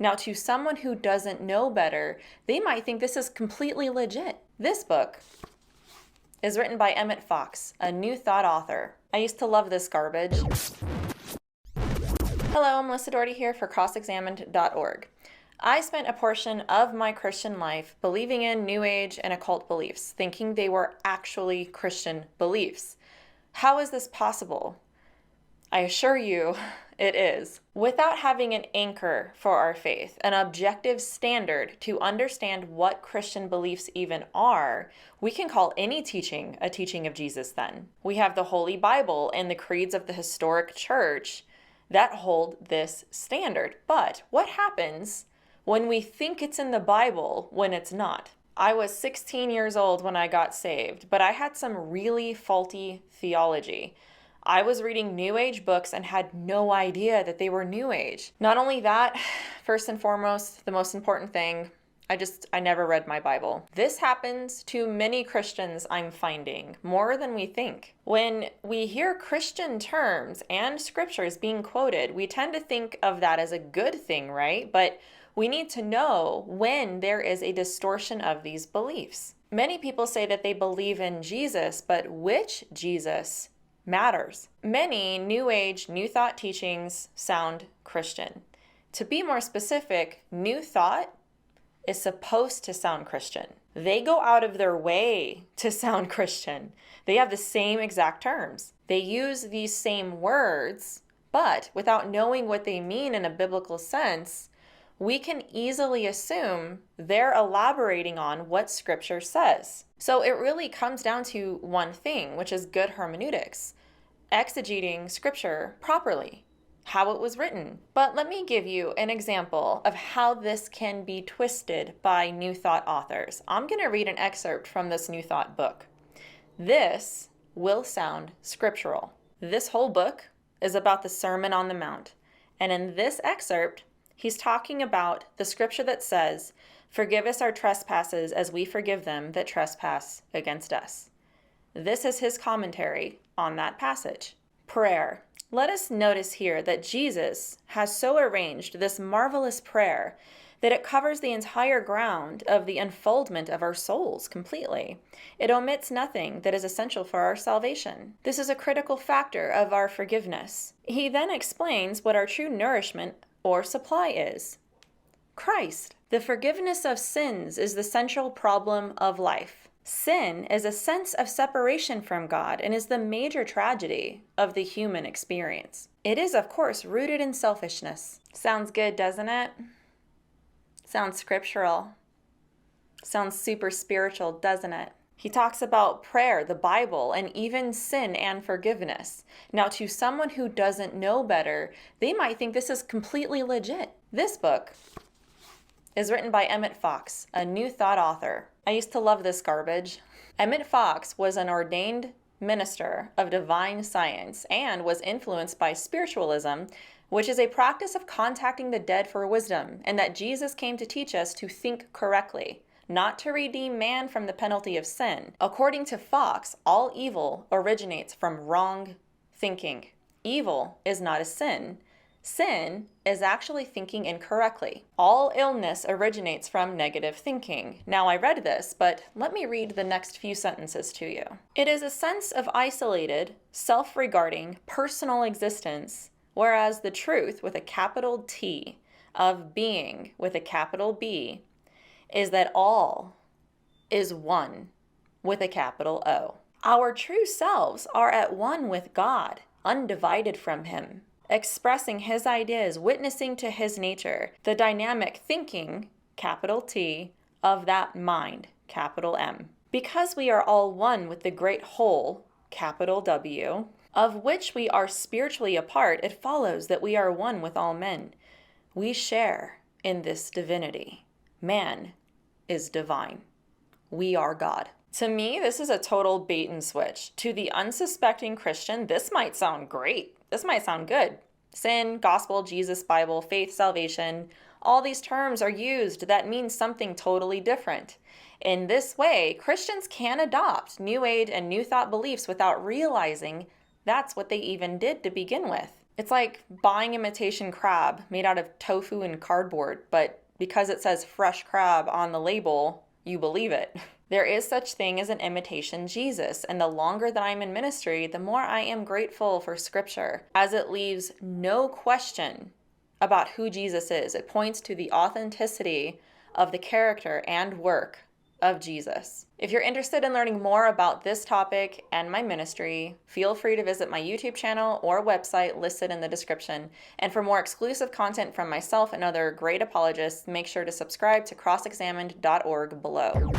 Now, to someone who doesn't know better, they might think this is completely legit. This book is written by 𝗦𝗢𝗂𝗧𝗜𝗕𝗂, a New Thought author. I used to love this garbage. Hello, I'm Melissa Dougherty here for CrossExamined.org. I spent a portion of my Christian life believing in New Age and occult beliefs, thinking they were actually Christian beliefs. How is this possible? I assure you, it is. Without having an anchor for our faith, an objective standard to understand what Christian beliefs even are, we can call any teaching a teaching of Jesus then. We have the Holy Bible and the creeds of the historic church that hold this standard. But what happens when we think it's in the Bible when it's not? I was 16 years old when I got saved, but I had some really faulty theology. I was reading New Age books and had no idea that they were New Age. Not only that, first and foremost, the most important thing, I never read my Bible. This happens to many Christians, I'm finding, more than we think. When we hear Christian terms and scriptures being quoted, we tend to think of that as a good thing, right? But we need to know when there is a distortion of these beliefs. Many people say that they believe in Jesus, but which Jesus matters? Many New Age, New Thought teachings sound Christian. To be more specific, New Thought is supposed to sound Christian. They go out of their way to sound Christian. They have the same exact terms. They use these same words, but without knowing what they mean in a biblical sense, we can easily assume they're elaborating on what Scripture says. So it really comes down to one thing, which is good hermeneutics, exegeting Scripture properly, how it was written. But let me give you an example of how this can be twisted by New Thought authors. I'm going to read an excerpt from this New Thought book. This will sound scriptural. This whole book is about the Sermon on the Mount. And in this excerpt, he's talking about the scripture that says, "Forgive us our trespasses as we forgive them that trespass against us." This is his commentary on that passage. Prayer. Let us notice here that Jesus has so arranged this marvelous prayer that it covers the entire ground of the unfoldment of our souls completely. It omits nothing that is essential for our salvation. This is a critical factor of our forgiveness. He then explains what our true nourishment or supply is. Christ. The forgiveness of sins is the central problem of life. Sin is a sense of separation from God and is the major tragedy of the human experience. It is, of course, rooted in selfishness. Sounds good, doesn't it? Sounds scriptural. Sounds super spiritual, doesn't it? He talks about prayer, the Bible, and even sin and forgiveness. Now, to someone who doesn't know better, they might think this is completely legit. This book is written by 𝗦𝗢𝗂𝗧𝗜𝗕𝗂, a New Thought author. I used to love this garbage. 𝗦𝗢𝗂𝗧𝗜𝗕𝗂 was an ordained minister of divine science and was influenced by spiritualism, which is a practice of contacting the dead for wisdom, and that Jesus came to teach us to think correctly, not to redeem man from the penalty of sin. According to Fox, all evil originates from wrong thinking. Evil is not a sin. Sin is actually thinking incorrectly. All illness originates from negative thinking. Now, I read this, but let me read the next few sentences to you. It is a sense of isolated, self-regarding, personal existence, whereas the truth with a capital T of being with a capital B is that all is one with a capital O. Our true selves are at one with God, undivided from Him, expressing His ideas, witnessing to His nature, the dynamic thinking, capital T, of that mind, capital M. Because we are all one with the great whole, capital W, of which we are spiritually a part, it follows that we are one with all men. We share in this divinity. Man is divine. We are God. To me, this is a total bait and switch. To the unsuspecting Christian, this might sound great. This might sound good. Sin, gospel, Jesus, Bible, faith, salvation, all these terms are used that mean something totally different. In this way, Christians can adopt New Age and New Thought beliefs without realizing that's what they even did to begin with. It's like buying imitation crab made out of tofu and cardboard, but because it says fresh crab on the label, you believe it. There is such thing as an imitation Jesus, and the longer that I'm in ministry, the more I am grateful for Scripture, as it leaves no question about who Jesus is. It points to the authenticity of the character and work of Jesus. If you're interested in learning more about this topic and my ministry, feel free to visit my YouTube channel or website listed in the description. And for more exclusive content from myself and other great apologists, make sure to subscribe to CrossExamined.org below.